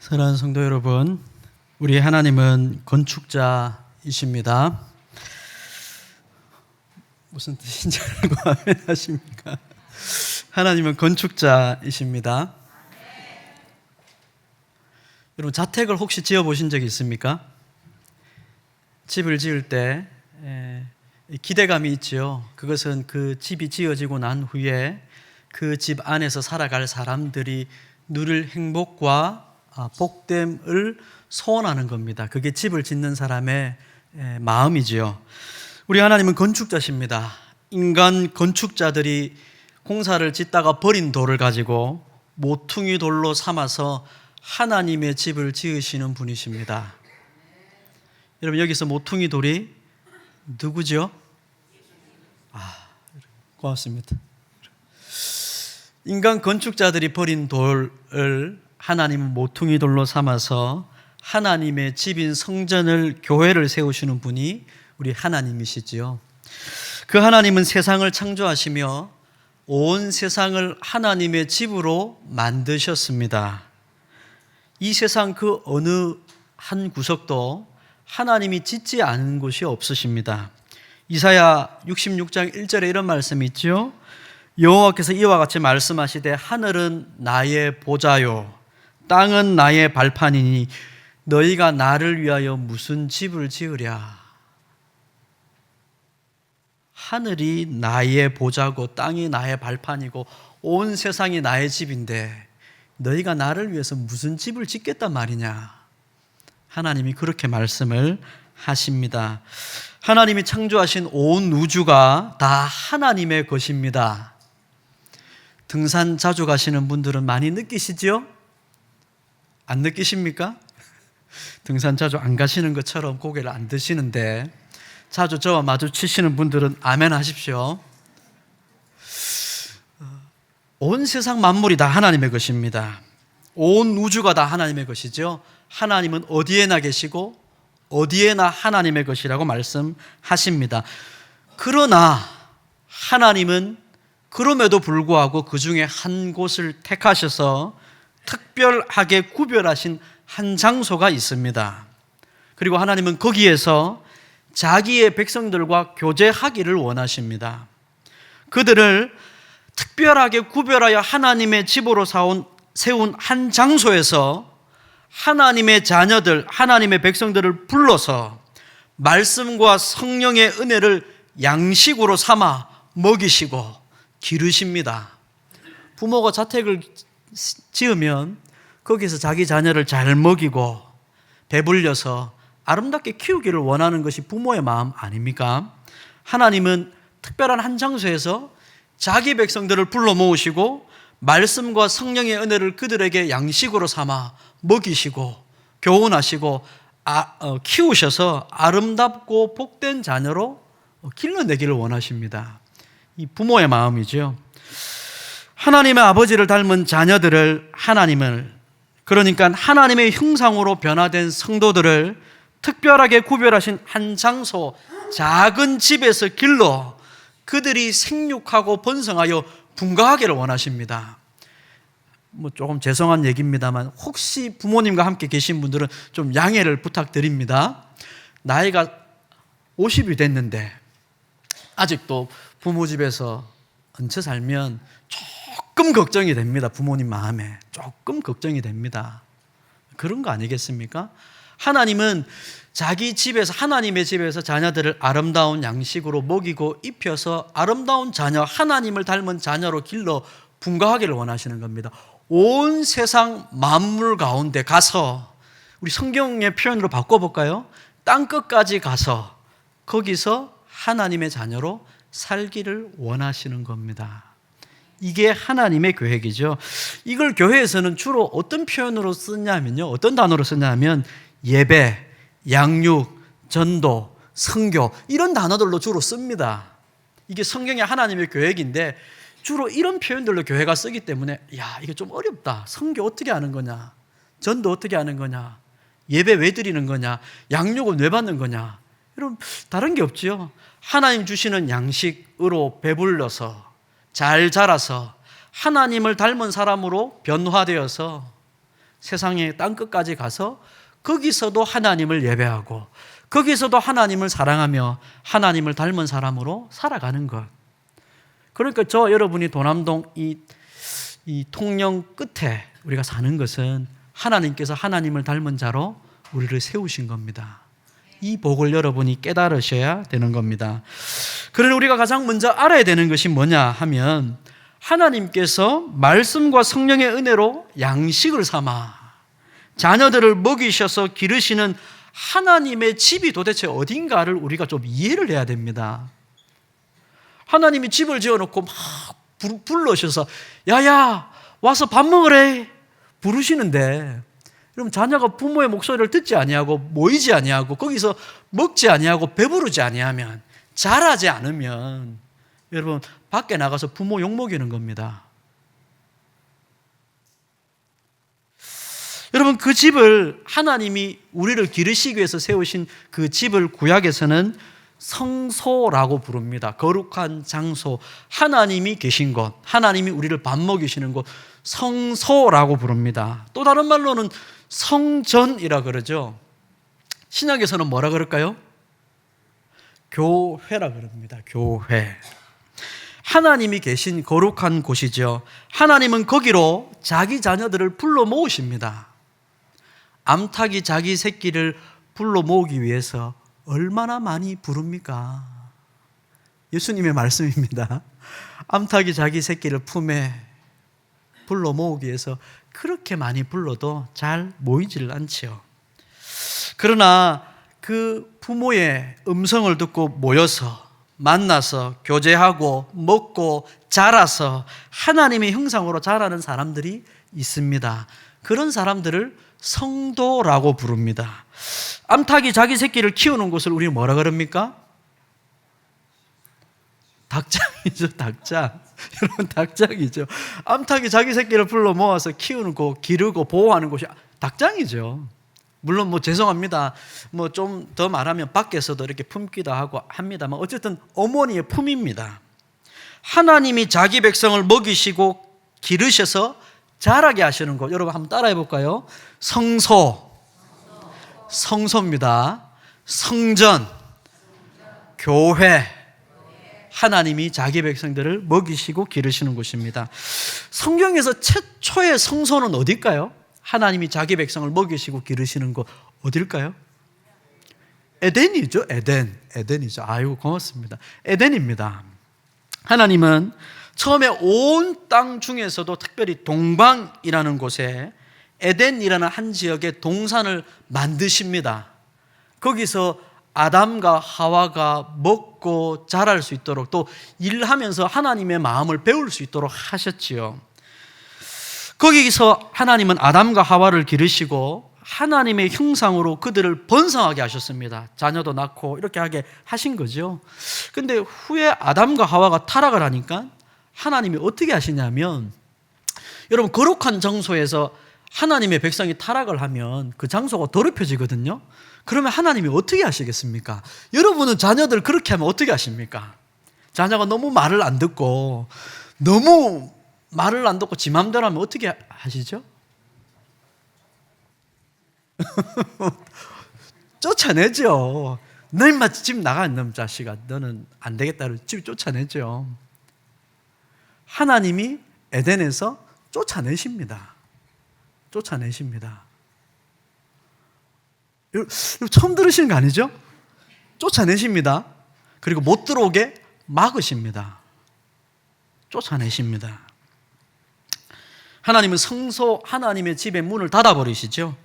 사랑하는 성도 여러분, 우리 하나님은 건축자이십니다. 무슨 뜻인지 알고 아멘하십니까? 하나님은 건축자이십니다. 여러분, 자택을 혹시 지어보신 적이 있습니까? 집을 지을 때 기대감이 있죠. 그것은 그 집이 지어지고 난 후에 그 집 안에서 살아갈 사람들이 누릴 행복과 복됨을 소원하는 겁니다. 그게 집을 짓는 사람의 마음이지요. 우리 하나님은 건축자십니다. 인간 건축자들이 공사를 짓다가 버린 돌을 가지고 모퉁이 돌로 삼아서 하나님의 집을 지으시는 분이십니다. 여러분, 여기서 모퉁이 돌이 누구죠? 고맙습니다. 인간 건축자들이 버린 돌을 하나님은 모퉁이 돌로 삼아서 하나님의 집인 성전을, 교회를 세우시는 분이 우리 하나님이시지요. 그 하나님은 세상을 창조하시며 온 세상을 하나님의 집으로 만드셨습니다. 이 세상 그 어느 한 구석도 하나님이 짓지 않은 곳이 없으십니다. 이사야 66장 1절에 이런 말씀이 있죠. 여호와께서 이와 같이 말씀하시되 하늘은 나의 보좌요 땅은 나의 발판이니 너희가 나를 위하여 무슨 집을 지으랴. 하늘이 나의 보좌고 땅이 나의 발판이고 온 세상이 나의 집인데 너희가 나를 위해서 무슨 집을 짓겠단 말이냐. 하나님이 그렇게 말씀을 하십니다. 하나님이 창조하신 온 우주가 다 하나님의 것입니다. 등산 자주 가시는 분들은 많이 느끼시죠? 안 느끼십니까? 등산 자주 안 가시는 것처럼 고개를 안 드시는데 자주 저와 마주치시는 분들은 아멘 하십시오. 온 세상 만물이 다 하나님의 것입니다. 온 우주가 다 하나님의 것이죠. 하나님은 어디에나 계시고 어디에나 하나님의 것이라고 말씀하십니다. 그러나 하나님은 그럼에도 불구하고 그 중에 한 곳을 택하셔서 특별하게 구별하신 한 장소가 있습니다. 그리고 하나님은 거기에서 자기의 백성들과 교제하기를 원하십니다. 그들을 특별하게 구별하여 하나님의 집으로 세운 한 장소에서 하나님의 자녀들, 하나님의 백성들을 불러서 말씀과 성령의 은혜를 양식으로 삼아 먹이시고 기르십니다. 부모가 자택을 지으면 거기서 자기 자녀를 잘 먹이고 배불려서 아름답게 키우기를 원하는 것이 부모의 마음 아닙니까? 하나님은 특별한 한 장소에서 자기 백성들을 불러 모으시고 말씀과 성령의 은혜를 그들에게 양식으로 삼아 먹이시고 교훈하시고 키우셔서 아름답고 복된 자녀로 길러내기를 원하십니다. 이 부모의 마음이죠. 하나님의 아버지를 닮은 자녀들을 그러니까 하나님의 형상으로 변화된 성도들을 특별하게 구별하신 한 장소, 작은 집에서 길러 그들이 생육하고 번성하여 분가하기를 원하십니다. 조금 죄송한 얘기입니다만 혹시 부모님과 함께 계신 분들은 좀 양해를 부탁드립니다. 나이가 50이 됐는데 아직도 부모 집에서 얹혀 살면 조금 걱정이 됩니다. 부모님 마음에 조금 걱정이 됩니다. 그런 거 아니겠습니까? 하나님은 자기 집에서, 하나님의 집에서 자녀들을 아름다운 양식으로 먹이고 입혀서 아름다운 자녀, 하나님을 닮은 자녀로 길러 분가하기를 원하시는 겁니다. 온 세상 만물 가운데 가서, 우리 성경의 표현으로 바꿔볼까요? 땅끝까지 가서 거기서 하나님의 자녀로 살기를 원하시는 겁니다. 이게 하나님의 계획이죠. 이걸 교회에서는 주로 어떤 표현으로 쓰냐면요, 어떤 단어로 쓰냐면 예배, 양육, 전도, 선교 이런 단어들로 주로 씁니다. 이게 성경의 하나님의 계획인데 주로 이런 표현들로 교회가 쓰기 때문에 이게 좀 어렵다. 선교 어떻게 하는 거냐, 전도 어떻게 하는 거냐, 예배 왜 드리는 거냐, 양육은 왜 받는 거냐, 이런 다른 게 없지요. 하나님 주시는 양식으로 배불러서 잘 자라서 하나님을 닮은 사람으로 변화되어서 세상의 땅끝까지 가서 거기서도 하나님을 예배하고 거기서도 하나님을 사랑하며 하나님을 닮은 사람으로 살아가는 것. 그러니까 여러분이 도남동 이 통영 끝에 우리가 사는 것은 하나님께서 하나님을 닮은 자로 우리를 세우신 겁니다. 이 복을 여러분이 깨달으셔야 되는 겁니다. 그러나 우리가 가장 먼저 알아야 되는 것이 뭐냐 하면 하나님께서 말씀과 성령의 은혜로 양식을 삼아 자녀들을 먹이셔서 기르시는 하나님의 집이 도대체 어딘가를 우리가 좀 이해를 해야 됩니다. 하나님이 집을 지어놓고 막 불러셔서 야야 와서 밥 먹으래 부르시는데, 그럼 자녀가 부모의 목소리를 듣지 아니하고 모이지 아니하고 거기서 먹지 아니하고 배부르지 아니하면, 잘하지 않으면 여러분 밖에 나가서 부모 욕먹이는 겁니다. 여러분 그 집을, 하나님이 우리를 기르시기 위해서 세우신 그 집을 구약에서는 성소라고 부릅니다. 거룩한 장소, 하나님이 계신 곳, 하나님이 우리를 밥 먹이시는 곳, 성소라고 부릅니다. 또 다른 말로는 성전이라 그러죠. 신약에서는 뭐라 그럴까요? 교회라 그럽니다. 교회. 하나님이 계신 거룩한 곳이죠. 하나님은 거기로 자기 자녀들을 불러 모으십니다. 암탉이 자기 새끼를 불러 모으기 위해서 얼마나 많이 부릅니까? 예수님의 말씀입니다. 암탉이 자기 새끼를 품에 불러 모으기 위해서 그렇게 많이 불러도 잘 모이지를 않지요. 그러나 그 부모의 음성을 듣고 모여서 만나서 교제하고 먹고 자라서 하나님의 형상으로 자라는 사람들이 있습니다. 그런 사람들을 성도라고 부릅니다. 암탉이 자기 새끼를 키우는 곳을 우리는 뭐라 그럽니까? 닭장이죠, 닭장. 여러분, 닭장이죠. 암탉이 자기 새끼를 불러 모아서 키우는 곳, 기르고 보호하는 곳이 닭장이죠. 물론 죄송합니다. 좀 더 말하면 밖에서도 이렇게 품기도 하고 합니다만 어쨌든 어머니의 품입니다. 하나님이 자기 백성을 먹이시고 기르셔서 자라게 하시는 곳, 여러분 한번 따라해 볼까요? 성소, 성소입니다. 성전, 교회, 하나님이 자기 백성들을 먹이시고 기르시는 곳입니다. 성경에서 최초의 성소는 어딜까요? 하나님이 자기 백성을 먹이시고 기르시는 곳 어딜까요? 에덴이죠. 에덴이죠. 아이고 고맙습니다. 에덴입니다. 하나님은 처음에 온 땅 중에서도 특별히 동방이라는 곳에 에덴이라는 한 지역의 동산을 만드십니다. 거기서 아담과 하와가 먹고 자랄 수 있도록, 또 일하면서 하나님의 마음을 배울 수 있도록 하셨지요. 거기서 하나님은 아담과 하와를 기르시고 하나님의 형상으로 그들을 번성하게 하셨습니다. 자녀도 낳고 이렇게 하게 하신 거죠. 근데 후에 아담과 하와가 타락을 하니까 하나님이 어떻게 하시냐면, 여러분 거룩한 장소에서 하나님의 백성이 타락을 하면 그 장소가 더럽혀지거든요. 그러면 하나님이 어떻게 하시겠습니까? 여러분은 자녀들 그렇게 하면 어떻게 하십니까? 자녀가 너무 말을 안 듣고 지 맘대로 하면 어떻게 하시죠? 쫓아내죠. 너 인마 집 나가, 이놈 자식아, 너는 안 되겠다, 집 쫓아내죠. 하나님이 에덴에서 쫓아내십니다. 이거 처음 들으시는 거 아니죠? 쫓아내십니다. 그리고 못 들어오게 막으십니다. 쫓아내십니다. 하나님은 성소, 하나님의 집의 문을 닫아버리시죠.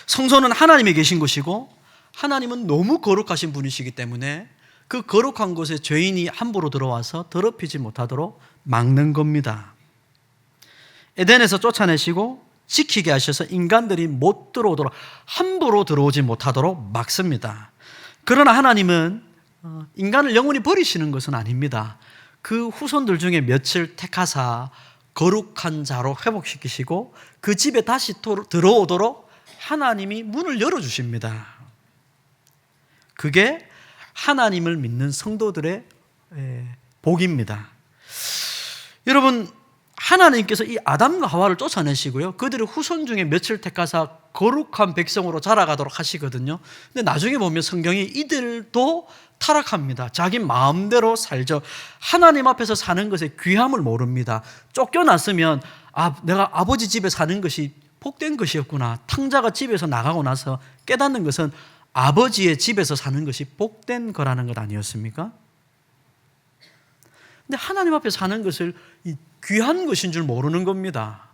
성소는 하나님이 계신 곳이고 하나님은 너무 거룩하신 분이시기 때문에 그 거룩한 곳에 죄인이 함부로 들어와서 더럽히지 못하도록 막는 겁니다. 에덴에서 쫓아내시고 지키게 하셔서 인간들이 못 들어오도록, 함부로 들어오지 못하도록 막습니다. 그러나 하나님은 인간을 영원히 버리시는 것은 아닙니다. 그 후손들 중에 며칠 택하사 거룩한 자로 회복시키시고 그 집에 다시 들어오도록 하나님이 문을 열어주십니다. 그게 하나님을 믿는 성도들의 복입니다. 여러분, 하나님께서 이 아담과 하와를 쫓아내시고요, 그들의 후손 중에 몇을 택하사 거룩한 백성으로 자라가도록 하시거든요. 근데 나중에 보면 성경이 이들도 타락합니다. 자기 마음대로 살죠. 하나님 앞에서 사는 것의 귀함을 모릅니다. 쫓겨났으면 내가 아버지 집에 사는 것이 복된 것이었구나. 탕자가 집에서 나가고 나서 깨닫는 것은 아버지의 집에서 사는 것이 복된 거라는 것 아니었습니까? 근데 하나님 앞에 사는 것을 귀한 것인 줄 모르는 겁니다.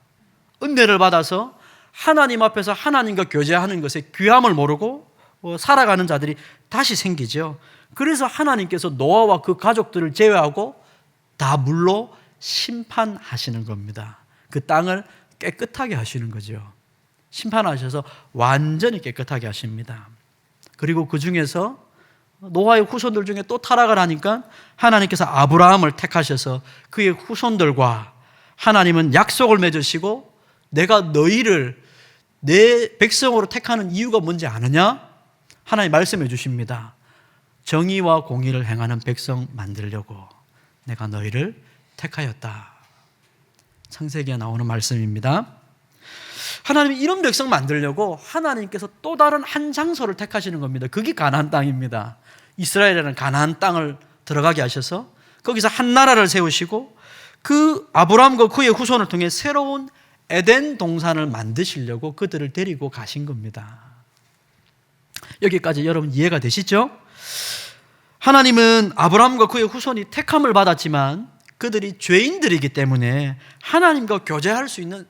은혜를 받아서 하나님 앞에서 하나님과 교제하는 것의 귀함을 모르고 살아가는 자들이 다시 생기죠. 그래서 하나님께서 노아와 그 가족들을 제외하고 다 물로 심판하시는 겁니다. 그 땅을 깨끗하게 하시는 거죠. 심판하셔서 완전히 깨끗하게 하십니다. 그리고 그 중에서 노아의 후손들 중에 또 타락을 하니까 하나님께서 아브라함을 택하셔서 그의 후손들과 하나님은 약속을 맺으시고, 내가 너희를 내 백성으로 택하는 이유가 뭔지 아느냐? 하나님 말씀해 주십니다. 정의와 공의를 행하는 백성 만들려고 내가 너희를 택하였다. 창세기에 나오는 말씀입니다. 하나님이 이런 백성 만들려고 하나님께서 또 다른 한 장소를 택하시는 겁니다. 그게 가나안 땅입니다. 이스라엘이라는 가나안 땅을 들어가게 하셔서 거기서 한 나라를 세우시고 그 아브라함과 그의 후손을 통해 새로운 에덴 동산을 만드시려고 그들을 데리고 가신 겁니다. 여기까지 여러분 이해가 되시죠? 하나님은 아브라함과 그의 후손이 택함을 받았지만 그들이 죄인들이기 때문에 하나님과 교제할 수 있는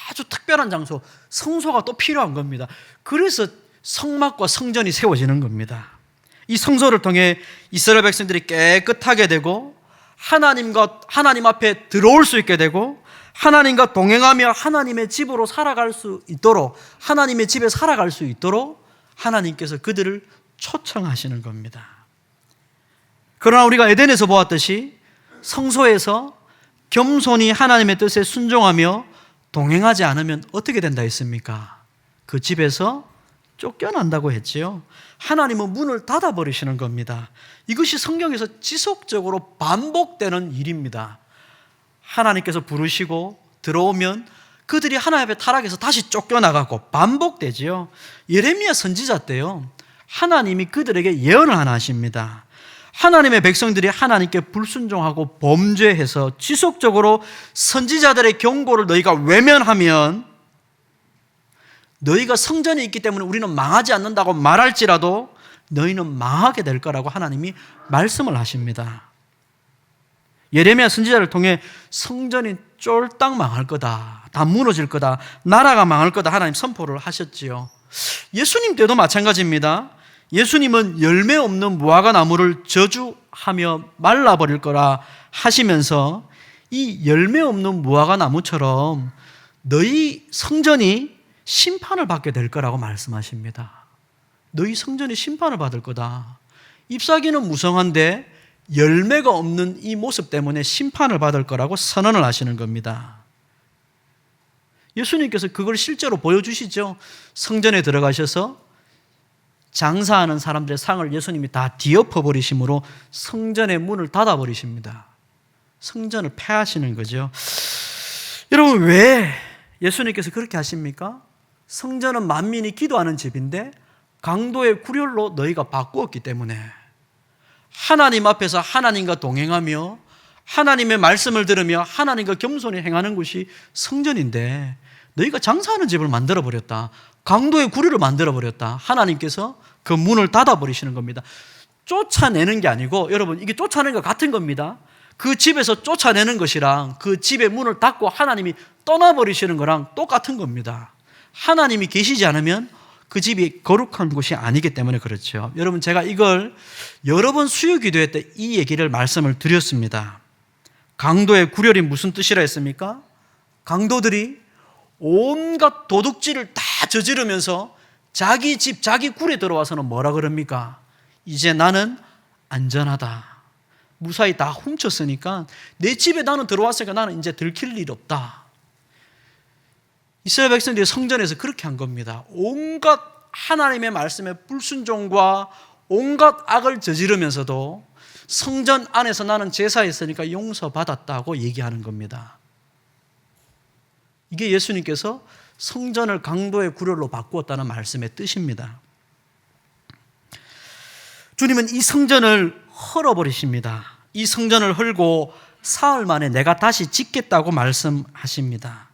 아주 특별한 장소, 성소가 또 필요한 겁니다. 그래서 성막과 성전이 세워지는 겁니다. 이 성소를 통해 이스라엘 백성들이 깨끗하게 되고 하나님 앞에 들어올 수 있게 되고 하나님과 동행하며 하나님의 집으로 살아갈 수 있도록, 하나님의 집에 살아갈 수 있도록 하나님께서 그들을 초청하시는 겁니다. 그러나 우리가 에덴에서 보았듯이 성소에서 겸손히 하나님의 뜻에 순종하며 동행하지 않으면 어떻게 된다 했습니까? 그 집에서 쫓겨난다고 했지요. 하나님은 문을 닫아버리시는 겁니다. 이것이 성경에서 지속적으로 반복되는 일입니다. 하나님께서 부르시고 들어오면 그들이 하나님 앞에 타락해서 다시 쫓겨나가고 반복되지요. 예레미야 선지자 때요, 하나님이 그들에게 예언을 하나 하십니다. 하나님의 백성들이 하나님께 불순종하고 범죄해서 지속적으로 선지자들의 경고를 너희가 외면하면 너희가 성전이 있기 때문에 우리는 망하지 않는다고 말할지라도 너희는 망하게 될 거라고 하나님이 말씀을 하십니다. 예레미야 선지자를 통해 성전이 쫄딱 망할 거다, 다 무너질 거다, 나라가 망할 거다 하나님 선포를 하셨지요. 예수님 때도 마찬가지입니다. 예수님은 열매 없는 무화과 나무를 저주하며 말라버릴 거라 하시면서 이 열매 없는 무화과 나무처럼 너희 성전이 심판을 받게 될 거라고 말씀하십니다. 너희 성전이 심판을 받을 거다. 잎사귀는 무성한데 열매가 없는 이 모습 때문에 심판을 받을 거라고 선언을 하시는 겁니다. 예수님께서 그걸 실제로 보여주시죠. 성전에 들어가셔서 장사하는 사람들의 상을 예수님이 다 뒤엎어버리심으로 성전의 문을 닫아버리십니다. 성전을 폐하시는 거죠. 여러분, 왜 예수님께서 그렇게 하십니까? 성전은 만민이 기도하는 집인데 강도의 구렬로 너희가 바꾸었기 때문에, 하나님 앞에서 하나님과 동행하며 하나님의 말씀을 들으며 하나님과 겸손히 행하는 것이 성전인데 너희가 장사하는 집을 만들어버렸다, 강도의 구리를 만들어버렸다. 하나님께서 그 문을 닫아버리시는 겁니다. 쫓아내는 게 아니고, 여러분, 이게 쫓아내는 것 같은 겁니다. 그 집에서 쫓아내는 것이랑 그 집의 문을 닫고 하나님이 떠나버리시는 거랑 똑같은 겁니다. 하나님이 계시지 않으면 그 집이 거룩한 곳이 아니기 때문에 그렇죠. 여러분, 제가 이걸 여러 번 수요 기도회 때 이 얘기를 말씀을 드렸습니다. 강도의 구렬이 무슨 뜻이라 했습니까? 강도들이 온갖 도둑질을 다 저지르면서 자기 집, 자기 굴에 들어와서는 뭐라 그럽니까? 이제 나는 안전하다. 무사히 다 훔쳤으니까 내 집에 나는 들어왔으니까 나는 이제 들킬 일 없다. 이스라엘 백성들이 성전에서 그렇게 한 겁니다. 온갖 하나님의 말씀에 불순종과 온갖 악을 저지르면서도 성전 안에서 나는 제사했으니까 용서받았다고 얘기하는 겁니다. 이게 예수님께서 성전을 강도의 구렬로 바꾸었다는 말씀의 뜻입니다. 주님은 이 성전을 헐어버리십니다. 이 성전을 헐고 사흘 만에 내가 다시 짓겠다고 말씀하십니다.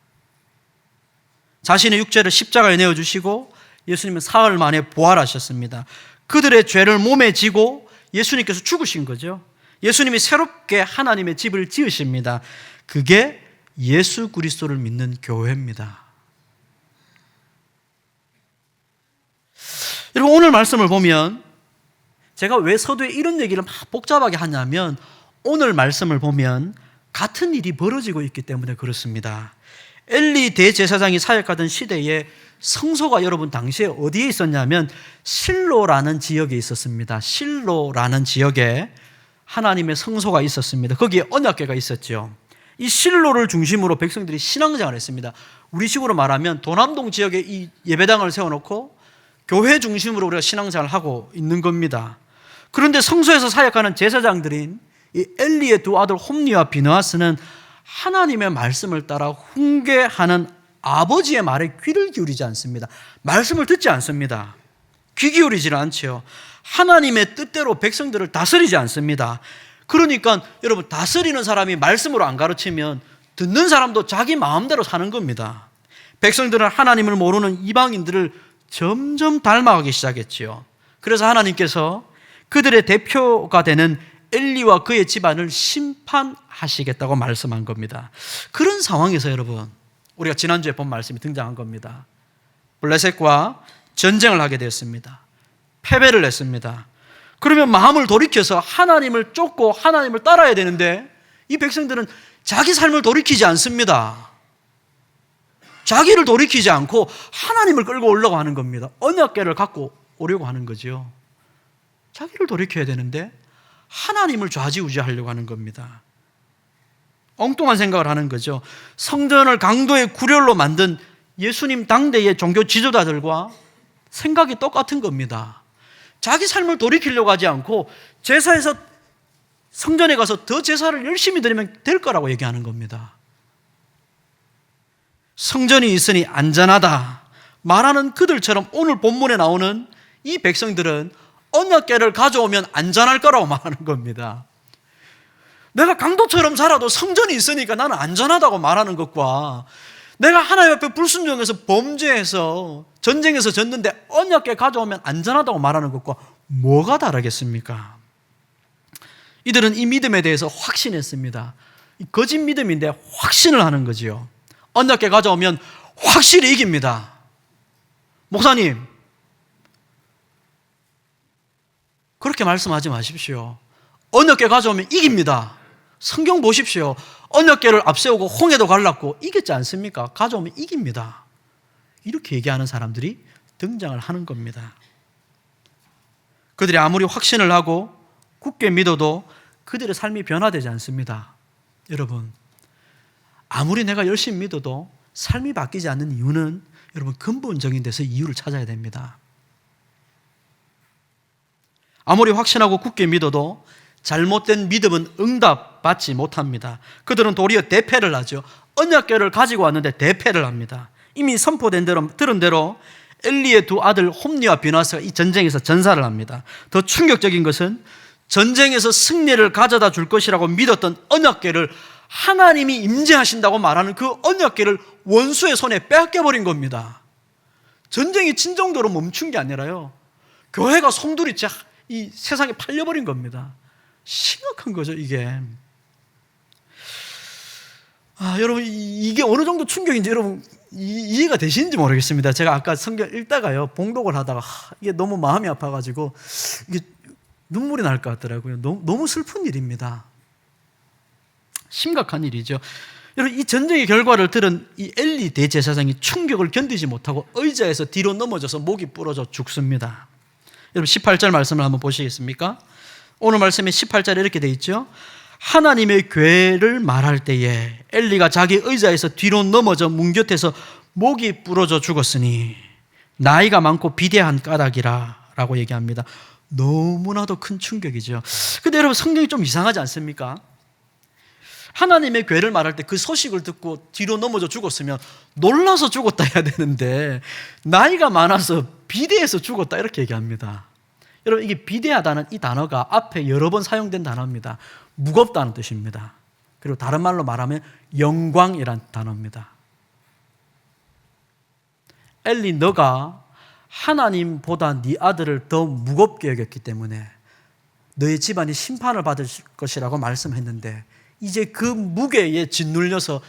자신의 육체를 십자가에 내어주시고 예수님은 사흘 만에 부활하셨습니다. 그들의 죄를 몸에 지고 예수님께서 죽으신 거죠. 예수님이 새롭게 하나님의 집을 지으십니다. 그게 예수 그리스도를 믿는 교회입니다. 여러분, 오늘 말씀을 보면 제가 왜 서두에 이런 얘기를 막 복잡하게 하냐면 오늘 말씀을 보면 같은 일이 벌어지고 있기 때문에 그렇습니다. 엘리 대제사장이 사역하던 시대에 성소가 여러분 당시에 어디에 있었냐면 실로라는 지역에 있었습니다. 실로라는 지역에 하나님의 성소가 있었습니다. 거기에 언약궤가 있었죠. 이 실로를 중심으로 백성들이 신앙생활을 했습니다. 우리식으로 말하면 도남동 지역에 이 예배당을 세워놓고 교회 중심으로 우리가 신앙생활을 하고 있는 겁니다. 그런데 성소에서 사역하는 제사장들인 이 엘리의 두 아들 홈니와 비느하스는 하나님의 말씀을 따라 훈계하는 아버지의 말에 귀를 기울이지 않습니다. 말씀을 듣지 않습니다. 귀 기울이지는 않죠. 하나님의 뜻대로 백성들을 다스리지 않습니다. 그러니까 여러분, 다스리는 사람이 말씀으로 안 가르치면 듣는 사람도 자기 마음대로 사는 겁니다. 백성들은 하나님을 모르는 이방인들을 점점 닮아가기 시작했지요. 그래서 하나님께서 그들의 대표가 되는 엘리와 그의 집안을 심판하시겠다고 말씀한 겁니다. 그런 상황에서 여러분, 우리가 지난주에 본 말씀이 등장한 겁니다. 블레셋과 전쟁을 하게 되었습니다. 패배를 했습니다. 그러면 마음을 돌이켜서 하나님을 쫓고 하나님을 따라야 되는데 이 백성들은 자기 삶을 돌이키지 않습니다. 자기를 돌이키지 않고 하나님을 끌고 오려고 하는 겁니다. 언약궤를 갖고 오려고 하는 거죠. 자기를 돌이켜야 되는데 하나님을 좌지우지하려고 하는 겁니다. 엉뚱한 생각을 하는 거죠. 성전을 강도의 구렬로 만든 예수님 당대의 종교 지도자들과 생각이 똑같은 겁니다. 자기 삶을 돌이키려고 하지 않고 제사에서 성전에 가서 더 제사를 열심히 드리면 될 거라고 얘기하는 겁니다. 성전이 있으니 안전하다 말하는 그들처럼 오늘 본문에 나오는 이 백성들은 언약궤를 가져오면 안전할 거라고 말하는 겁니다. 내가 강도처럼 살아도 성전이 있으니까 나는 안전하다고 말하는 것과 내가 하나님 앞에 불순종해서 범죄해서 전쟁에서 졌는데 언약궤 가져오면 안전하다고 말하는 것과 뭐가 다르겠습니까? 이들은 이 믿음에 대해서 확신했습니다. 거짓 믿음인데 확신을 하는 거지요. 언약궤 가져오면 확실히 이깁니다. 목사님, 그렇게 말씀하지 마십시오. 언약궤 가져오면 이깁니다. 성경 보십시오. 언약궤를 앞세우고 홍해도 갈랐고 이겼지 않습니까? 가져오면 이깁니다. 이렇게 얘기하는 사람들이 등장을 하는 겁니다. 그들이 아무리 확신을 하고 굳게 믿어도 그들의 삶이 변화되지 않습니다. 여러분, 아무리 내가 열심히 믿어도 삶이 바뀌지 않는 이유는 여러분 근본적인 데서 이유를 찾아야 됩니다. 아무리 확신하고 굳게 믿어도 잘못된 믿음은 응답받지 못합니다. 그들은 도리어 대패를 하죠. 언약궤를 가지고 왔는데 대패를 합니다. 이미 선포된 대로, 들은 대로 엘리의 두 아들 홈니와 비느하스가 이 전쟁에서 전사를 합니다. 더 충격적인 것은 전쟁에서 승리를 가져다 줄 것이라고 믿었던 언약궤를 하나님이 임재하신다고 말하는 그 언약궤를 원수의 손에 빼앗겨버린 겁니다. 전쟁이 진정도로 멈춘 게 아니라요, 교회가 송두리째 이 세상에 팔려버린 겁니다. 심각한 거죠, 이게. 여러분, 이게 어느 정도 충격인지 여러분 이해가 되시는지 모르겠습니다. 제가 아까 성경 읽다가요, 봉독을 하다가 이게 너무 마음이 아파가지고 이게 눈물이 날 것 같더라고요. 너무 슬픈 일입니다. 심각한 일이죠. 여러분, 이 전쟁의 결과를 들은 이 엘리 대제사장이 충격을 견디지 못하고 의자에서 뒤로 넘어져서 목이 부러져 죽습니다. 여러분, 18절 말씀을 한번 보시겠습니까? 오늘 말씀에 18절에 이렇게 되어 있죠. 하나님의 괴를 말할 때에 엘리가 자기 의자에서 뒤로 넘어져 문 곁에서 목이 부러져 죽었으니 나이가 많고 비대한 까닭이라 라고 얘기합니다. 너무나도 큰 충격이죠. 근데 여러분, 성경이 좀 이상하지 않습니까? 하나님의 괴를 말할 때 그 소식을 듣고 뒤로 넘어져 죽었으면 놀라서 죽었다 해야 되는데 나이가 많아서 비대해서 죽었다 이렇게 얘기합니다. 여러분, 이게 비대하다는 이 단어가 앞에 여러 번 사용된 단어입니다. 무겁다는 뜻입니다. 그리고 다른 말로 말하면 영광이란 단어입니다. 엘리, 너가 하나님보다 네 아들을 더 무겁게 여겼기 때문에 너의 집안이 심판을 받을 것이라고 말씀했는데 이제 그 무게에 짓눌려서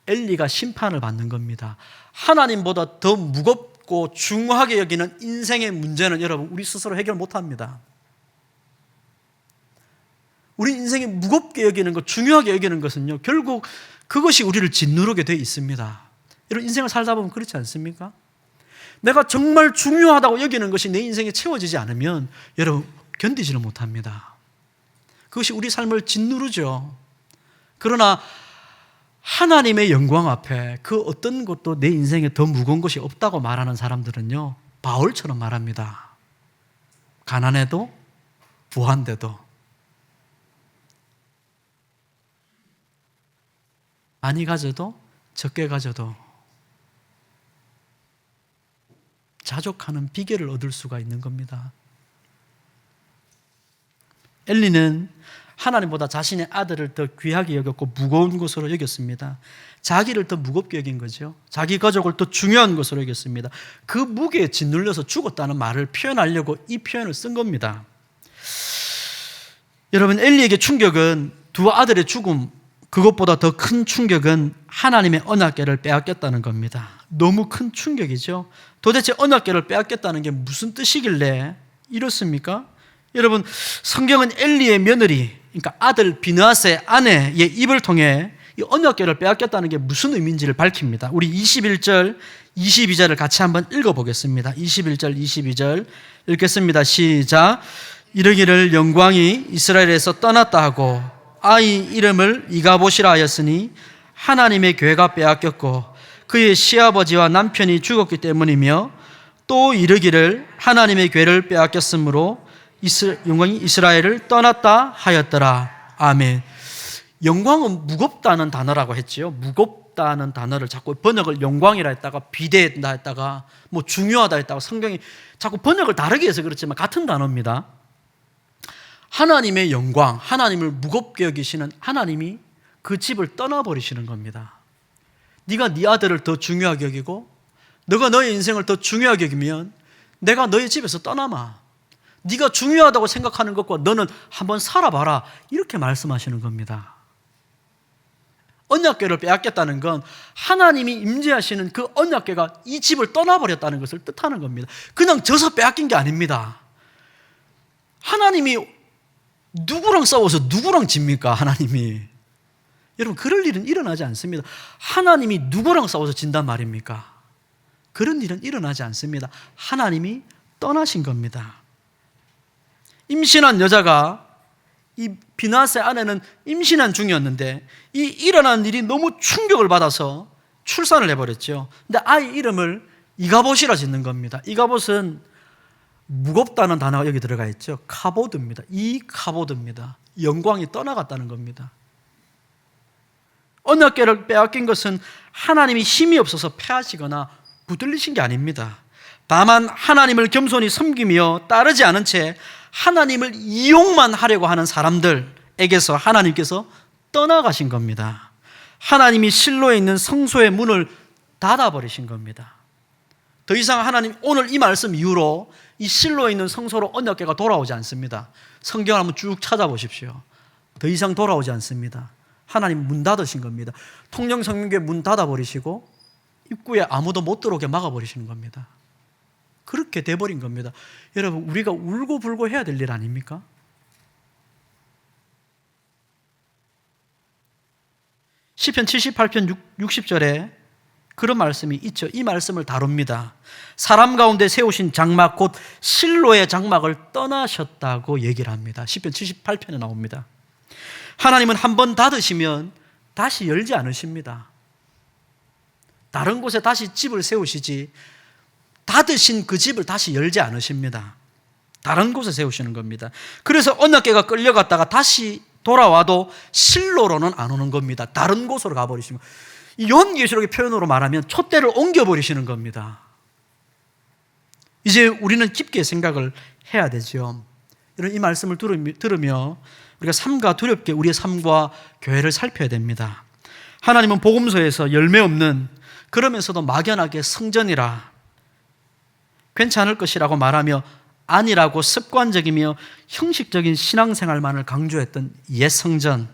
엘리가 심판을 받는 겁니다. 하나님보다 더 무겁고 중하게 여기는 인생의 문제는 여러분, 우리 스스로 해결 못합니다. 우리 인생이 무겁게 여기는 것, 중요하게 여기는 것은요, 결국 그것이 우리를 짓누르게 돼 있습니다. 여러분, 인생을 살다 보면 그렇지 않습니까? 내가 정말 중요하다고 여기는 것이 내 인생에 채워지지 않으면 여러분, 견디지를 못합니다. 그것이 우리 삶을 짓누르죠. 그러나 하나님의 영광 앞에 그 어떤 것도 내 인생에 더 무거운 것이 없다고 말하는 사람들은요, 바울처럼 말합니다. 가난해도 부한데도 많이 가져도 적게 가져도 자족하는 비결을 얻을 수가 있는 겁니다. 엘리는 하나님보다 자신의 아들을 더 귀하게 여겼고 무거운 것으로 여겼습니다. 자기를 더 무겁게 여긴 거죠. 자기 가족을 더 중요한 것으로 여겼습니다. 그 무게에 짓눌려서 죽었다는 말을 표현하려고 이 표현을 쓴 겁니다. 여러분, 엘리에게 충격은 두 아들의 죽음, 그것보다 더 큰 충격은 하나님의 언약궤를 빼앗겼다는 겁니다. 너무 큰 충격이죠. 도대체 언약궤를 빼앗겼다는 게 무슨 뜻이길래 이렇습니까? 여러분, 성경은 엘리의 며느리, 그러니까 아들 비느하스의 아내의 입을 통해 이 언약궤를 빼앗겼다는 게 무슨 의미인지를 밝힙니다. 우리 21절, 22절을 같이 한번 읽어보겠습니다. 21절, 22절 읽겠습니다. 시작. 이르기를 영광이 이스라엘에서 떠났다 하고 아이 이름을 이가봇이라 하였으니 하나님의 궤가 빼앗겼고 그의 시아버지와 남편이 죽었기 때문이며 또 이르기를 하나님의 궤를 빼앗겼으므로 영광이 이스라엘을 떠났다 하였더라. 아멘. 영광은 무겁다는 단어라고 했지요. 무겁다는 단어를 자꾸 번역을 영광이라 했다가 비대하다 했다가 뭐 중요하다 했다가 성경이 자꾸 번역을 다르게 해서 그렇지만 같은 단어입니다. 하나님의 영광, 하나님을 무겁게 여기시는 하나님이 그 집을 떠나버리시는 겁니다. 네가 네 아들을 더 중요하게 여기고 너가 너의 인생을 더 중요하게 여기면 내가 너의 집에서 떠나마. 네가 중요하다고 생각하는 것과 너는 한번 살아봐라. 이렇게 말씀하시는 겁니다. 언약궤를 빼앗겼다는 건 하나님이 임재하시는 그 언약궤가 이 집을 떠나버렸다는 것을 뜻하는 겁니다. 그냥 져서 빼앗긴 게 아닙니다. 하나님이 누구랑 싸워서 누구랑 집니까? 하나님이. 여러분, 그럴 일은 일어나지 않습니다. 하나님이 누구랑 싸워서 진단 말입니까? 그런 일은 일어나지 않습니다. 하나님이 떠나신 겁니다. 임신한 여자가, 이 비느하스의 아내는 임신한 중이었는데 이 일어난 일이 너무 충격을 받아서 출산을 해버렸죠. 근데 아이 이름을 이가봇이라 짓는 겁니다. 이가봇은 무겁다는 단어가 여기 들어가 있죠. 카보드입니다. 이 카보드입니다. 영광이 떠나갔다는 겁니다. 언약궤를 빼앗긴 것은 하나님이 힘이 없어서 패하시거나 붙들리신 게 아닙니다. 다만 하나님을 겸손히 섬기며 따르지 않은 채 하나님을 이용만 하려고 하는 사람들에게서 하나님께서 떠나가신 겁니다. 하나님이 실로에 있는 성소의 문을 닫아버리신 겁니다. 더 이상 하나님, 오늘 이 말씀 이후로 이 실로에 있는 성소로 언약궤가 돌아오지 않습니다. 성경을 한번 쭉 찾아보십시오. 더 이상 돌아오지 않습니다. 하나님 문 닫으신 겁니다. 통영성민교회 문 닫아버리시고 입구에 아무도 못 들어오게 막아버리시는 겁니다. 그렇게 돼버린 겁니다. 여러분, 우리가 울고불고 해야 될 일 아닙니까? 시편 78편 60절에 그런 말씀이 있죠. 이 말씀을 다룹니다. 사람 가운데 세우신 장막 곧 실로의 장막을 떠나셨다고 얘기를 합니다. 시편 78편에 나옵니다. 하나님은 한번 닫으시면 다시 열지 않으십니다. 다른 곳에 다시 집을 세우시지 닫으신 그 집을 다시 열지 않으십니다. 다른 곳에 세우시는 겁니다. 그래서 언약궤가 끌려갔다가 다시 돌아와도 실로로는 안 오는 겁니다. 다른 곳으로 가버리시는 거예요. 이 요한계시록의 표현으로 말하면 촛대를 옮겨버리시는 겁니다. 이제 우리는 깊게 생각을 해야 되죠. 이런 이 말씀을 들으며 우리가 삶과 두렵게 우리의 삶과 교회를 살펴야 됩니다. 하나님은 복음서에서 열매 없는, 그러면서도 막연하게 성전이라, 괜찮을 것이라고 말하며 아니라고 습관적이며 형식적인 신앙생활만을 강조했던 옛 성전,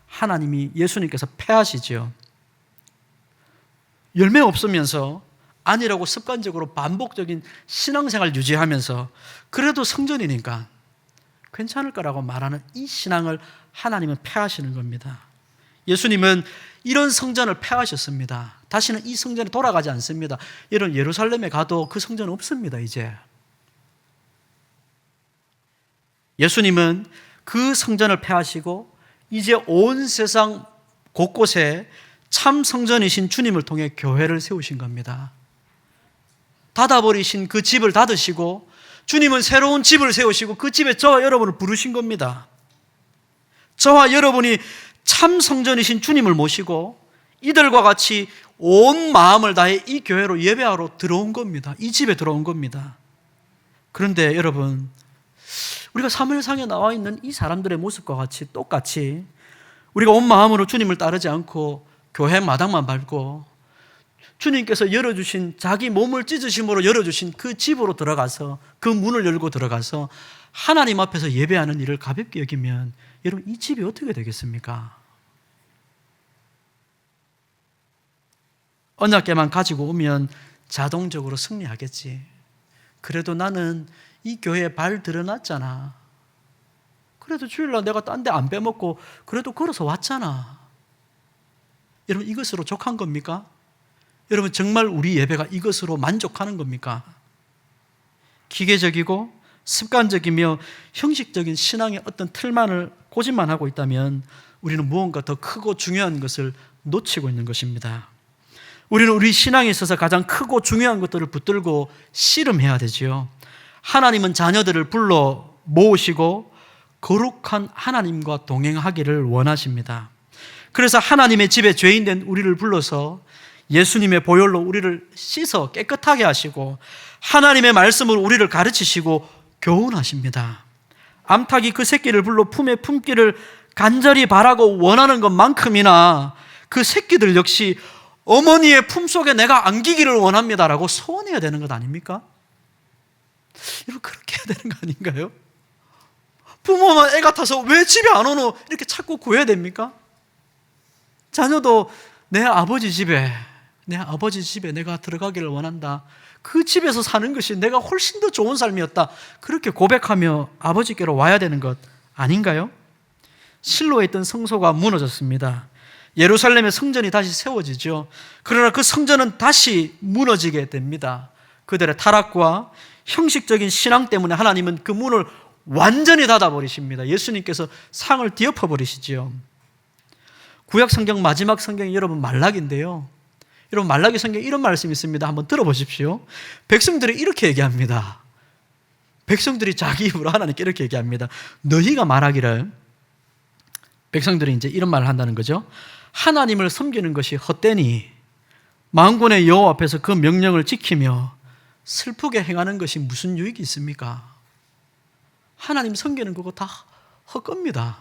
하나님이, 예수님께서 폐하시죠. 열매 없으면서 아니라고 습관적으로 반복적인 신앙생활 유지하면서 그래도 성전이니까 괜찮을 거라고 말하는 이 신앙을 하나님은 폐하시는 겁니다. 예수님은 이런 성전을 폐하셨습니다. 다시는 이 성전에 돌아가지 않습니다. 이런 예루살렘에 가도 그 성전 없습니다, 이제. 예수님은 그 성전을 폐하시고 이제 온 세상 곳곳에 참 성전이신 주님을 통해 교회를 세우신 겁니다. 닫아버리신 그 집을 닫으시고 주님은 새로운 집을 세우시고 그 집에 저와 여러분을 부르신 겁니다. 저와 여러분이 참 성전이신 주님을 모시고 이들과 같이 온 마음을 다해 이 교회로 예배하러 들어온 겁니다. 이 집에 들어온 겁니다. 그런데 여러분, 우리가 사무엘상에 나와 있는 이 사람들의 모습과 같이 똑같이 우리가 온 마음으로 주님을 따르지 않고 교회 마당만 밟고 주님께서 열어주신, 자기 몸을 찢으심으로 열어주신 그 집으로 들어가서, 그 문을 열고 들어가서 하나님 앞에서 예배하는 일을 가볍게 여기면 여러분, 이 집이 어떻게 되겠습니까? 언약궤만 가지고 오면 자동적으로 승리하겠지. 그래도 나는 이 교회에 발 들여놨잖아. 그래도 주일날 내가 딴 데 안 빼먹고 그래도 걸어서 왔잖아. 여러분, 이것으로 족한 겁니까? 여러분, 정말 우리 예배가 이것으로 만족하는 겁니까? 기계적이고 습관적이며 형식적인 신앙의 어떤 틀만을 고집만 하고 있다면 우리는 무언가 더 크고 중요한 것을 놓치고 있는 것입니다. 우리는 우리 신앙에 있어서 가장 크고 중요한 것들을 붙들고 씨름해야 되지요. 하나님은 자녀들을 불러 모으시고 거룩한 하나님과 동행하기를 원하십니다. 그래서 하나님의 집에 죄인된 우리를 불러서 예수님의 보혈로 우리를 씻어 깨끗하게 하시고 하나님의 말씀으로 우리를 가르치시고 교훈하십니다. 암탉이 그 새끼를 불러 품에 품기를 간절히 바라고 원하는 것만큼이나 그 새끼들 역시 어머니의 품속에 내가 안기기를 원합니다라고 소원해야 되는 것 아닙니까? 여러분, 그렇게 해야 되는 거 아닌가요? 부모만 애 같아서 왜 집에 안 오노? 이렇게 자꾸 구해야 됩니까? 자녀도 내 아버지 집에 내가 들어가기를 원한다. 그 집에서 사는 것이 내가 훨씬 더 좋은 삶이었다. 그렇게 고백하며 아버지께로 와야 되는 것 아닌가요? 실로에 있던 성소가 무너졌습니다. 예루살렘의 성전이 다시 세워지죠. 그러나 그 성전은 다시 무너지게 됩니다. 그들의 타락과 형식적인 신앙 때문에 하나님은 그 문을 완전히 닫아버리십니다. 예수님께서 상을 뒤엎어버리시지요. 구약 성경 마지막 성경이 여러분 말라기인데요. 여러분, 말라기 성경에 이런 말씀이 있습니다. 한번 들어보십시오. 백성들이 이렇게 얘기합니다. 백성들이 자기 입으로 하나님께 이렇게 얘기합니다. 너희가 말하기를, 백성들이 이제 이런 말을 한다는 거죠. 하나님을 섬기는 것이 헛되니 만군의 여호와 앞에서 그 명령을 지키며 슬프게 행하는 것이 무슨 유익이 있습니까? 하나님 섬기는 거고 다 헛겁니다.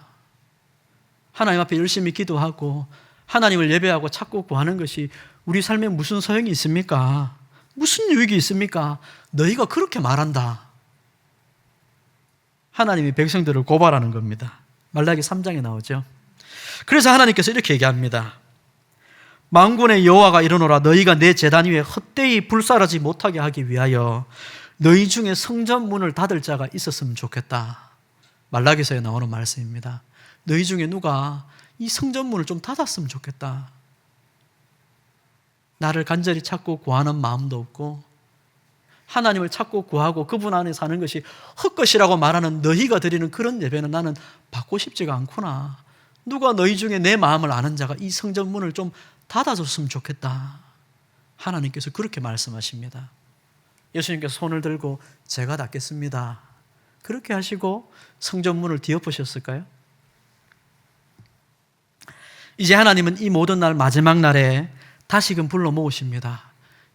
하나님 앞에 열심히 기도하고 하나님을 예배하고 찾고 구하는 것이 우리 삶에 무슨 소용이 있습니까? 무슨 유익이 있습니까? 너희가 그렇게 말한다. 하나님이 백성들을 고발하는 겁니다. 말라기 3장에 나오죠. 그래서 하나님께서 이렇게 얘기합니다. 만군의 여호와가 이르노라, 너희가 내 제단 위에 헛되이 불사르지 못하게 하기 위하여 너희 중에 성전 문을 닫을 자가 있었으면 좋겠다. 말라기서에 나오는 말씀입니다. 너희 중에 누가 이 성전 문을 좀 닫았으면 좋겠다. 나를 간절히 찾고 구하는 마음도 없고 하나님을 찾고 구하고 그분 안에 사는 것이 헛것이라고 말하는 너희가 드리는 그런 예배는 나는 받고 싶지가 않구나. 누가 너희 중에 내 마음을 아는 자가 이 성전 문을 좀 닫아줬으면 좋겠다. 하나님께서 그렇게 말씀하십니다. 예수님께서 손을 들고 제가 닫겠습니다. 그렇게 하시고 성전 문을 뒤엎으셨을까요? 이제 하나님은 이 모든 날 마지막 날에 다시금 불러 모으십니다.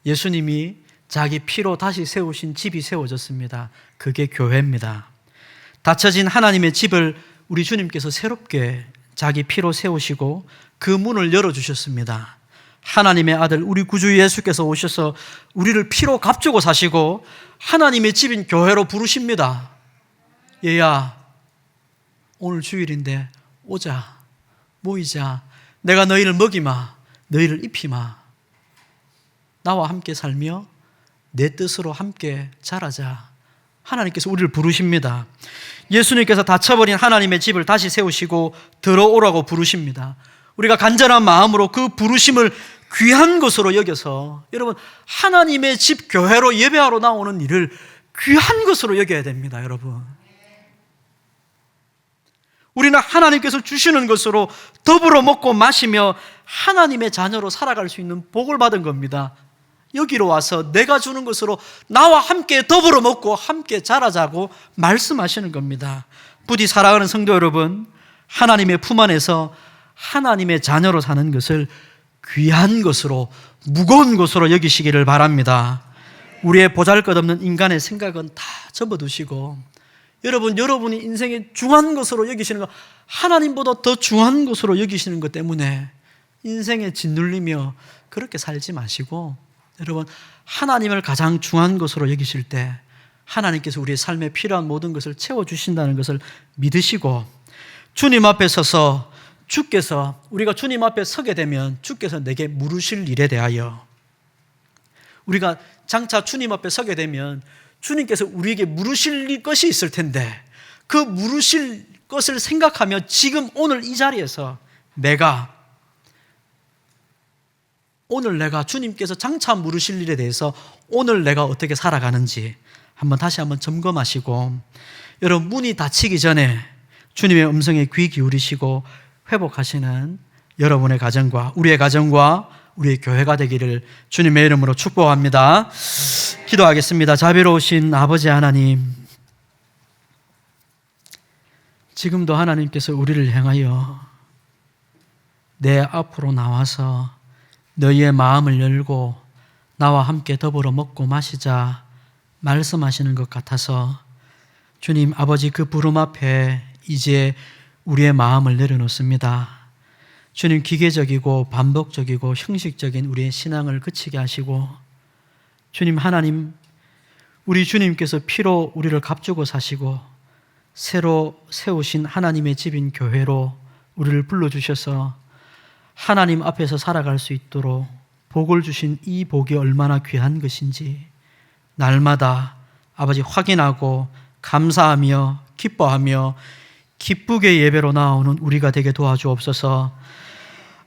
예수님이 자기 피로 다시 세우신 집이 세워졌습니다. 그게 교회입니다. 닫혀진 하나님의 집을 우리 주님께서 새롭게 자기 피로 세우시고 그 문을 열어주셨습니다. 하나님의 아들 우리 구주 예수께서 오셔서 우리를 피로 값주고 사시고 하나님의 집인 교회로 부르십니다. 얘야, 오늘 주일인데 오자, 모이자. 내가 너희를 먹이마, 너희를 입히마. 나와 함께 살며 내 뜻으로 함께 자라자. 하나님께서 우리를 부르십니다. 예수님께서 닫혀버린 하나님의 집을 다시 세우시고 들어오라고 부르십니다. 우리가 간절한 마음으로 그 부르심을 귀한 것으로 여겨서, 여러분, 하나님의 집 교회로 예배하러 나오는 일을 귀한 것으로 여겨야 됩니다, 여러분. 우리는 하나님께서 주시는 것으로 더불어 먹고 마시며 하나님의 자녀로 살아갈 수 있는 복을 받은 겁니다. 여기로 와서 내가 주는 것으로 나와 함께 더불어 먹고 함께 자라자고 말씀하시는 겁니다. 부디 사랑하는 성도 여러분, 하나님의 품 안에서 하나님의 자녀로 사는 것을 귀한 것으로, 무거운 것으로 여기시기를 바랍니다. 우리의 보잘것없는 인간의 생각은 다 접어두시고, 여러분이 인생의 중요한 것으로 여기시는 것, 하나님보다 더 중요한 것으로 여기시는 것 때문에 인생에 짓눌리며 그렇게 살지 마시고, 여러분, 하나님을 가장 중요한 것으로 여기실 때 하나님께서 우리의 삶에 필요한 모든 것을 채워주신다는 것을 믿으시고, 주님 앞에 서서 주께서, 우리가 주님 앞에 서게 되면 주께서 내게 물으실 일에 대하여, 우리가 장차 주님 앞에 서게 되면 주님께서 우리에게 물으실 것이 있을 텐데, 그 물으실 것을 생각하며 지금 오늘 이 자리에서 오늘 내가 주님께서 장차 물으실 일에 대해서 오늘 내가 어떻게 살아가는지 다시 한번 점검하시고, 여러분, 문이 닫히기 전에 주님의 음성에 귀 기울이시고 회복하시는 여러분의 가정과 우리의 가정과 우리의 교회가 되기를 주님의 이름으로 축복합니다. 기도하겠습니다. 자비로우신 아버지 하나님, 지금도 하나님께서 우리를 향하여 내 앞으로 나와서 너희의 마음을 열고 나와 함께 더불어 먹고 마시자 말씀하시는 것 같아서, 주님 아버지, 그 부름 앞에 이제 우리의 마음을 내려놓습니다. 주님, 기계적이고 반복적이고 형식적인 우리의 신앙을 그치게 하시고, 주님 하나님, 우리 주님께서 피로 우리를 값주고 사시고 새로 세우신 하나님의 집인 교회로 우리를 불러주셔서 하나님 앞에서 살아갈 수 있도록 복을 주신 이 복이 얼마나 귀한 것인지 날마다 아버지 확인하고 감사하며 기뻐하며 기쁘게 예배로 나오는 우리가 되게 도와주옵소서.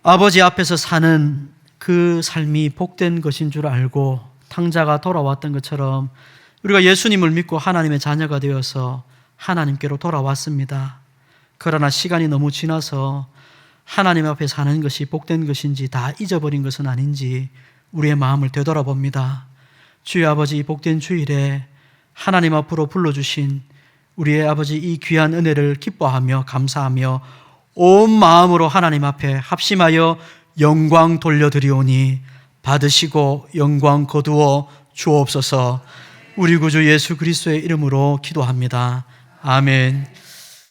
아버지 앞에서 사는 그 삶이 복된 것인 줄 알고 탕자가 돌아왔던 것처럼 우리가 예수님을 믿고 하나님의 자녀가 되어서 하나님께로 돌아왔습니다. 그러나 시간이 너무 지나서 하나님 앞에 사는 것이 복된 것인지 다 잊어버린 것은 아닌지 우리의 마음을 되돌아봅니다. 주의 아버지, 이 복된 주일에 하나님 앞으로 불러주신 우리의 아버지 이 귀한 은혜를 기뻐하며 감사하며 온 마음으로 하나님 앞에 합심하여 영광 돌려드리오니 받으시고 영광 거두어 주옵소서. 우리 구주 예수 그리스도의 이름으로 기도합니다. 아멘.